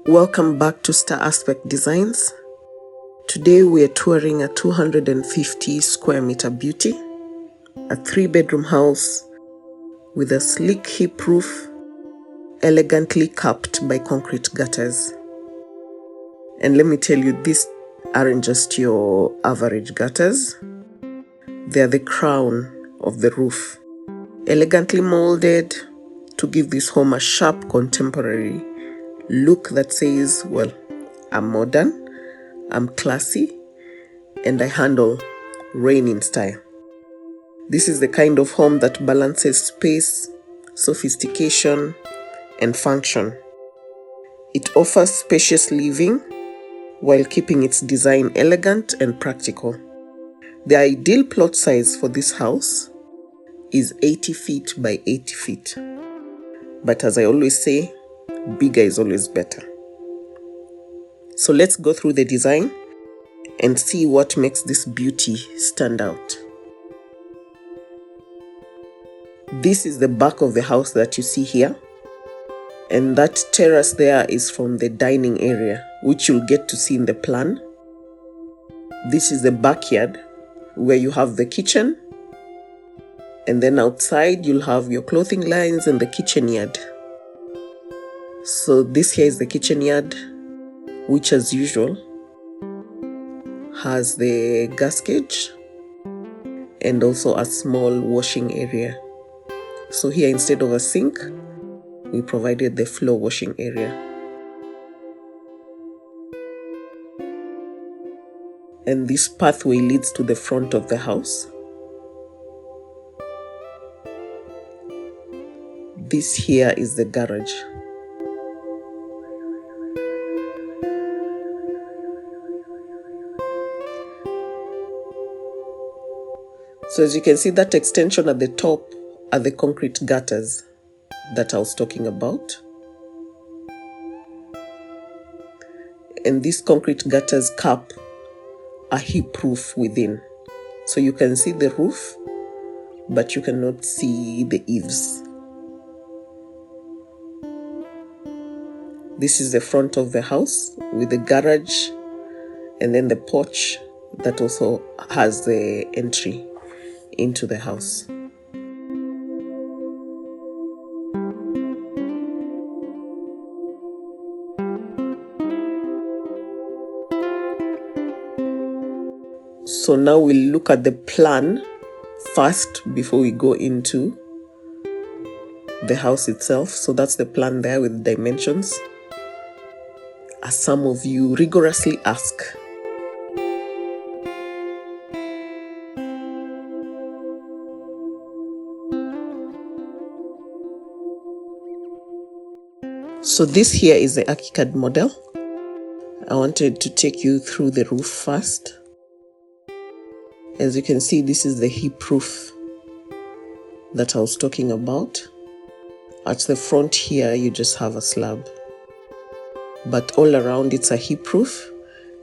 Welcome back to Star Aspect Designs. Today we are touring a 250 square meter beauty, a 3-bedroom house with a sleek hip roof, elegantly capped by concrete gutters. And let me tell you, these aren't just your average gutters. They are the crown of the roof, elegantly molded to give this home a sharp contemporary look that says, well, I'm modern, I'm classy, and I handle rain in style. This is the kind of home that balances space, sophistication, and function. It offers spacious living while keeping its design elegant and practical. The ideal plot size for this house is 80 feet by 80 feet. But as I always say, bigger is always better. So let's go through the design and see what makes this beauty stand out. This is the back of the house that you see here. And that terrace there is from the dining area, which you'll get to see in the plan. This is the backyard where you have the kitchen. And then outside you'll have your clothing lines and the kitchen yard. So this here is the kitchen yard, which as usual has the gas gauge and also a small washing area. So here, instead of a sink, we provided the floor washing area. And this pathway leads to the front of the house. This here is the garage. So as you can see, that extension at the top are the concrete gutters that I was talking about. And these concrete gutters cap a hip roof within. So you can see the roof, but you cannot see the eaves. This is the front of the house with the garage and then the porch that also has the entry into the house. So now we'll look at the plan first before we go into the house itself. So that's the plan there with dimensions, as some of you rigorously ask. So this here is the ArchiCAD model. I wanted to take you through the roof first. As you can see, this is the hip roof that I was talking about. At the front here, you just have a slab. But all around, it's a hip roof.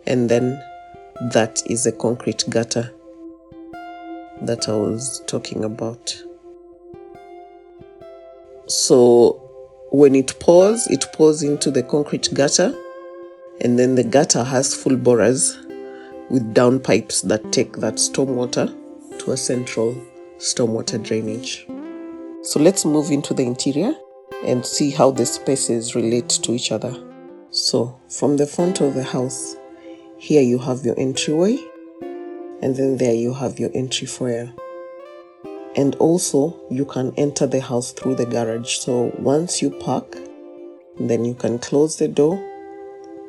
And then that is a concrete gutter that I was talking about. So when it pours into the concrete gutter. And then the gutter has full borers with down pipes that take that stormwater to a central stormwater drainage. So let's move into the interior and see how the spaces relate to each other. So from the front of the house, here you have your entryway, and then there you have your entry foyer. And also you can enter the house through the garage. So once you park, then you can close the door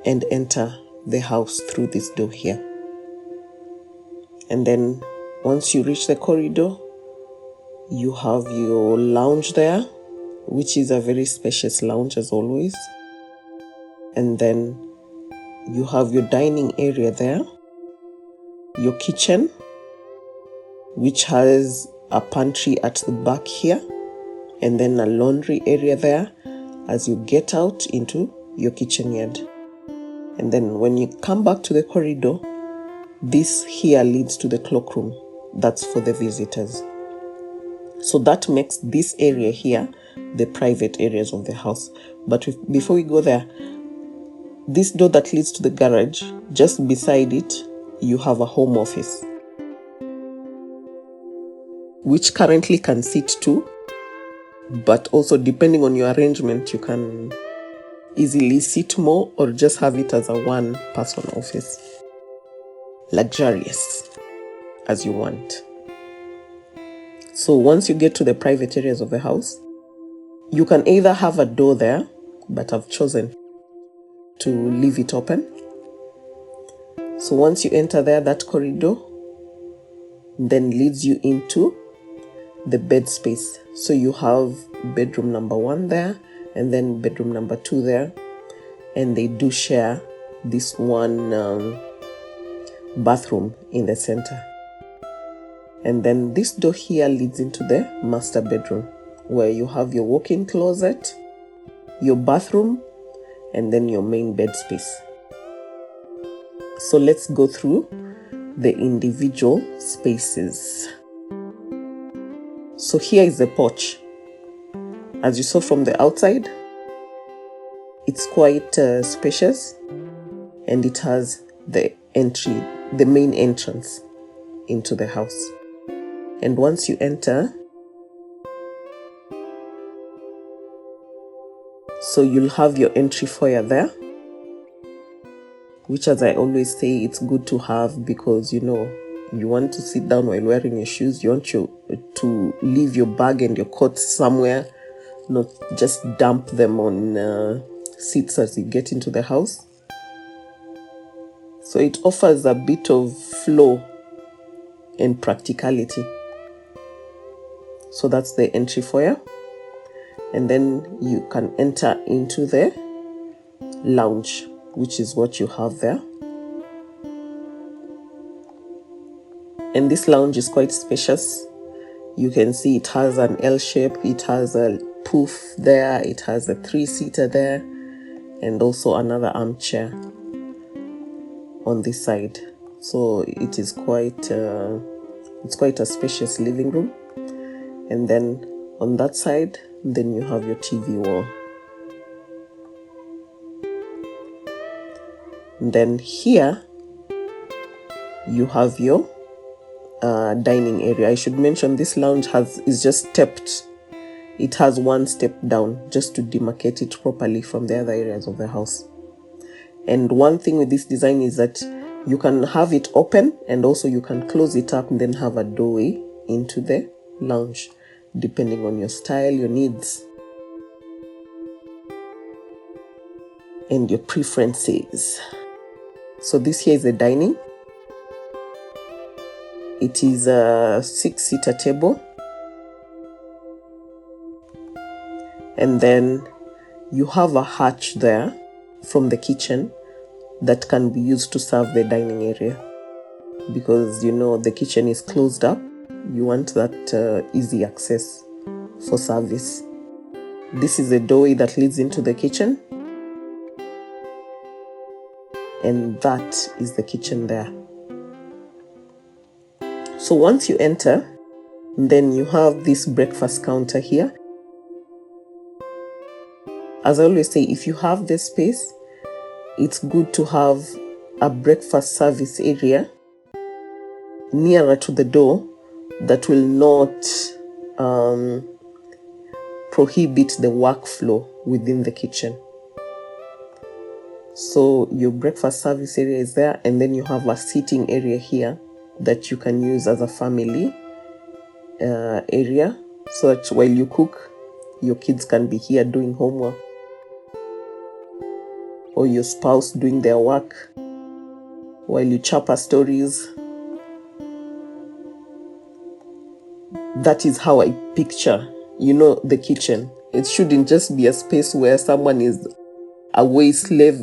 and enter the house through this door here. And then once you reach the corridor, you have your lounge there, which is a very spacious lounge as always. And then you have your dining area there, your kitchen, which has a pantry at the back here, and then a laundry area there as you get out into your kitchen yard. And then when you come back to the corridor, this here leads to the cloakroom. That's for the visitors. So that makes this area here the private areas of the house. But before we go there, This door that leads to the garage, just beside it, you have a home office, which currently can sit two, but also depending on your arrangement, you can easily sit more or just have it as a one-person office. Luxurious as you want. So once you get to the private areas of the house, you can either have a door there, but I've chosen to leave it open. So once you enter there, that corridor then leads you into the bed space. So you have bedroom number 1 there, and then bedroom number 2 there, and they do share this one bathroom in the center. And then this door here leads into the master bedroom, where you have your walk-in closet, your bathroom, and then your main bed space. So let's go through the individual spaces. So here is the porch. As you saw from the outside, it's quite spacious, and it has the main entrance into the house. And once you enter, so you'll have your entry foyer there, which, as I always say, it's good to have because you want to sit down while wearing your shoes. You want to leave your bag and your coat somewhere, not just dump them on seats as you get into the house. So it offers a bit of flow and practicality. So that's the entry foyer. And then you can enter into the lounge, which is what you have there. And this lounge is quite spacious. You can see it has an L shape, it has a poof there, it has a 3-seater there, and also another armchair on this side. So it is quite a spacious living room. And then on that side, then you have your TV wall. And then here you have your dining area. I should mention this lounge is just stepped. It has one step down just to demarcate it properly from the other areas of the house. And one thing with this design is that you can have it open, and also you can close it up and then have a doorway into the lounge, depending on your style, your needs, and your preferences. So this here is the dining. It is a 6-seater table. And then you have a hatch there from the kitchen that can be used to serve the dining area. Because the kitchen is closed up, you want that easy access for service. This is the doorway that leads into the kitchen. And that is the kitchen there. So once you enter, then you have this breakfast counter here. As I always say, if you have this space, it's good to have a breakfast service area nearer to the door that will not prohibit the workflow within the kitchen. So your breakfast service area is there, and then you have a sitting area here that you can use as a family area, so that while you cook, your kids can be here doing homework, or your spouse doing their work while you chapter stories. That is how I picture, the kitchen. It shouldn't just be a space where someone is away slave.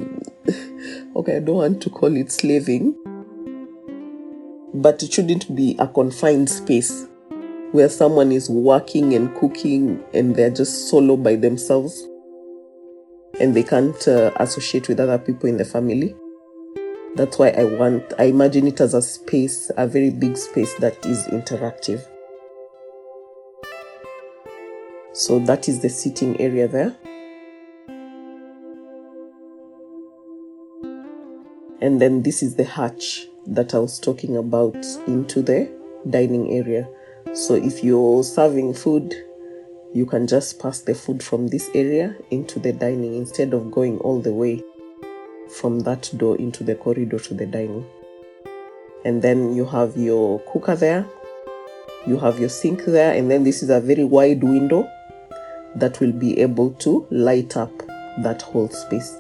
Okay, I don't want to call it slaving, but it shouldn't be a confined space where someone is working and cooking and they're just solo by themselves and they can't associate with other people in the family. That's why I imagine it as a space, a very big space that is interactive. So that is the sitting area there. And then this is the hatch that I was talking about into the dining area. So if you're serving food, you can just pass the food from this area into the dining instead of going all the way from that door into the corridor to the dining. And then you have your cooker there, you have your sink there, and then this is a very wide window that will be able to light up that whole space.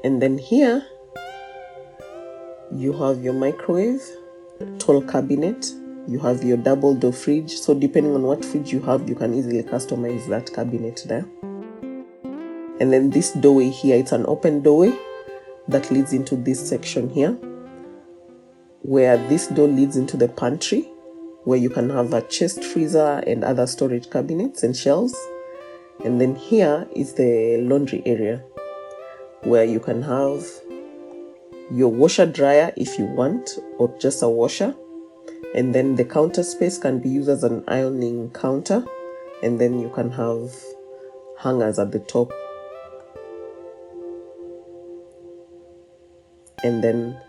And then here you have your microwave, tall cabinet, you have your double door fridge. So depending on what fridge you have, you can easily customize that cabinet there. And then this doorway here, it's an open doorway that leads into this section here, where this door leads into the pantry, where you can have a chest freezer and other storage cabinets and shelves. And then here is the laundry area, where you can have your washer dryer if you want, or just a washer. And then the counter space can be used as an ironing counter, and then you can have hangers at the top. And then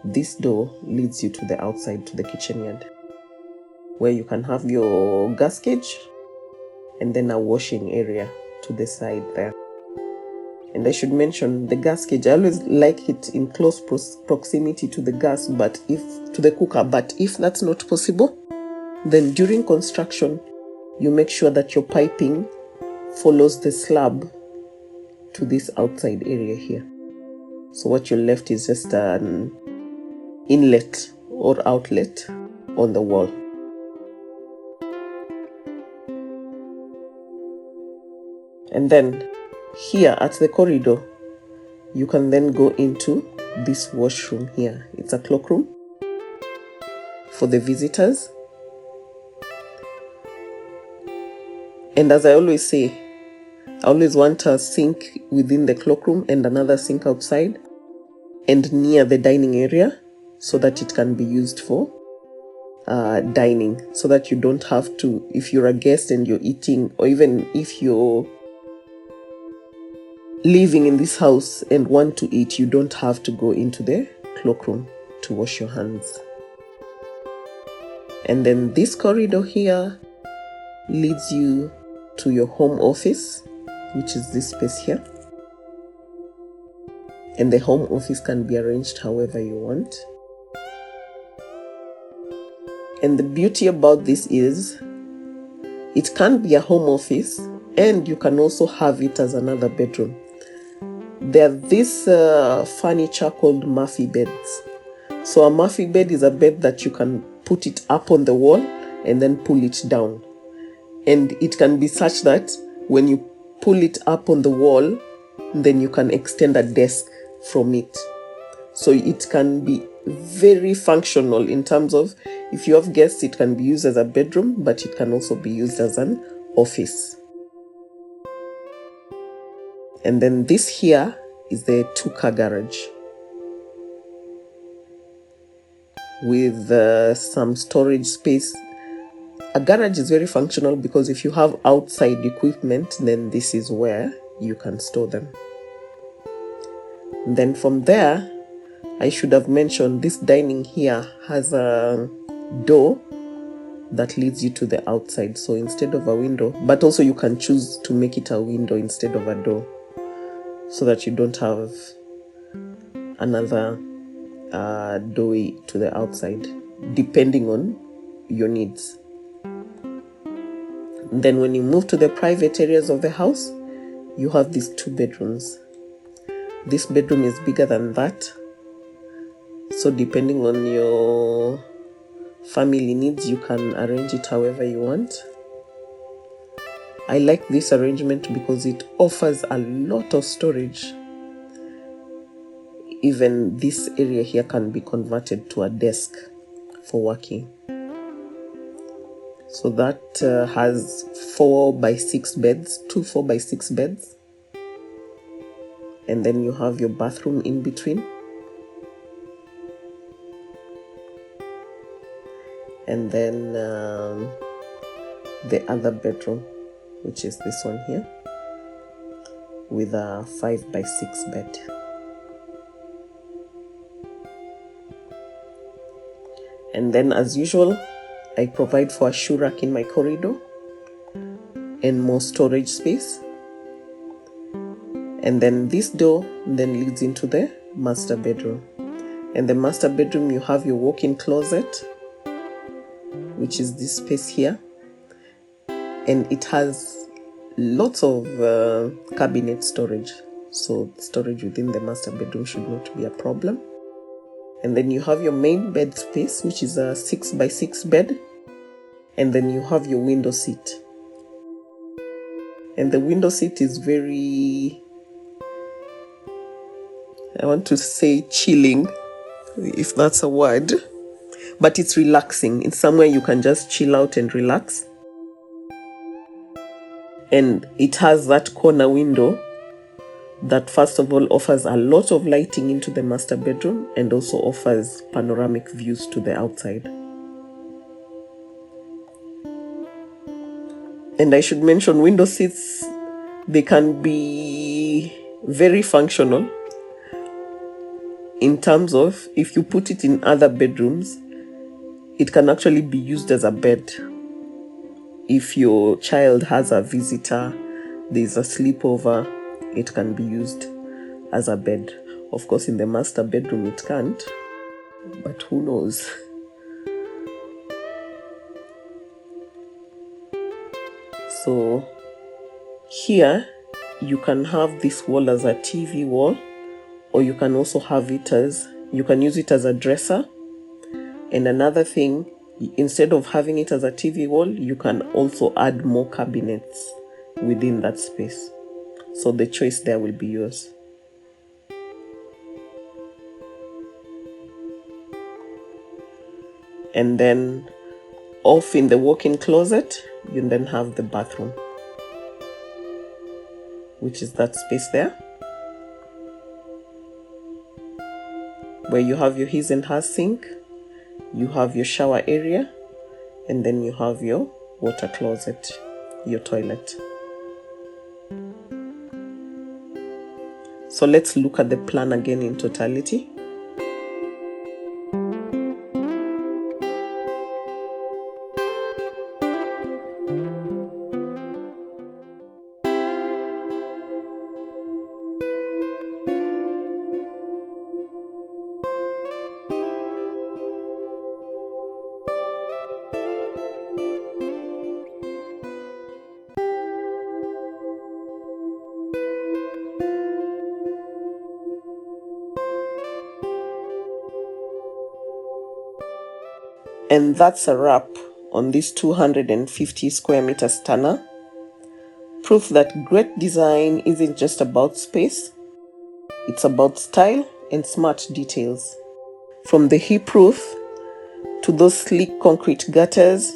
this door leads you to the outside, to the kitchen yard, where you can have your gas gauge and then a washing area to the side there. And I should mention the gas gauge, I always like it in close proximity to the gas, to the cooker, but if that's not possible, then during construction, you make sure that your piping follows the slab to this outside area here. So what you're left is just an inlet or outlet on the wall. And then here at the corridor, you can then go into this washroom here. It's a cloakroom for the visitors. And as I always say, I always want a sink within the cloakroom and another sink outside and near the dining area, so that it can be used for dining, so that you don't have to, if you're a guest and you're eating, or even if you're living in this house and want to eat, you don't have to go into the cloakroom to wash your hands. And then this corridor here leads you to your home office, which is this space here. And the home office can be arranged however you want. And the beauty about this is it can be a home office, and you can also have it as another bedroom. There's this furniture called Murphy beds. So a Murphy bed is a bed that you can put it up on the wall and then pull it down. And it can be such that when you pull it up on the wall, then you can extend a desk from it. So it can be very functional in terms of, if you have guests, it can be used as a bedroom, but it can also be used as an office. And then this here is the 2-car garage with some storage space. A garage is very functional because if you have outside equipment, then this is where you can store them. And then from there, I should have mentioned this dining here has a door that leads you to the outside. So instead of a window, but also you can choose to make it a window instead of a door, so that you don't have another doorway to the outside, depending on your needs. And then when you move to the private areas of the house, you have these 2 bedrooms. This bedroom is bigger than that. So depending on your family needs, you can arrange it however you want. I like this arrangement because it offers a lot of storage. Even this area here can be converted to a desk for working. So that has 4x6 beds, 2 4x6 beds. And then you have your bathroom in between. And then the other bedroom, which is this one here. with a 5x6 bed. And then, as usual, I provide for a shoe rack in my corridor and more storage space. And then this door then leads into the master bedroom. In the master bedroom, you have your walk-in closet, which is this space here. And it has lots of cabinet storage. So storage within the master bedroom should not be a problem. And then you have your main bed space, which is a 6x6 bed. And then you have your window seat. And the window seat is very, I want to say chilling, if that's a word. But it's relaxing. It's somewhere you can just chill out and relax. And it has that corner window that first of all offers a lot of lighting into the master bedroom and also offers panoramic views to the outside. And I should mention, window seats, they can be very functional in terms of if you put it in other bedrooms, it can actually be used as a bed. If your child has a visitor, there's a sleepover, it can be used as a bed. Of course, in the master bedroom, it can't, but who knows? So here, you can have this wall as a TV wall, or you can also have it as, you can use it as a dresser. And another thing, instead of having it as a TV wall, you can also add more cabinets within that space. So the choice there will be yours. And then off in the walk-in closet, you then have the bathroom, which is that space there, where you have your his and her sink, you have your shower area, and then you have your water closet, your toilet. So let's look at the plan again in totality. And that's a wrap on this 250 square meter stunner. Proof that great design isn't just about space, it's about style and smart details. From the hip roof to those sleek concrete gutters,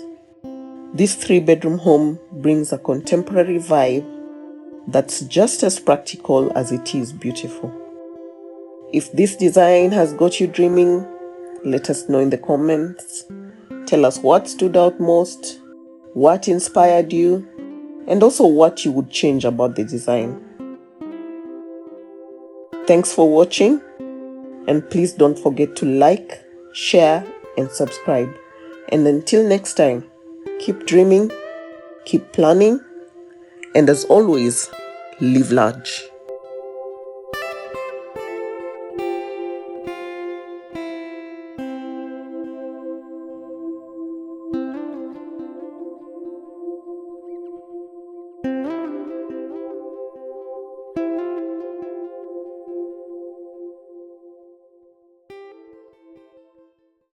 this 3-bedroom home brings a contemporary vibe that's just as practical as it is beautiful. If this design has got you dreaming, let us know in the comments. Tell us what stood out most, what inspired you, and also what you would change about the design. Thanks for watching, and please don't forget to like, share, and subscribe. And until next time, keep dreaming, keep planning, and as always, live large.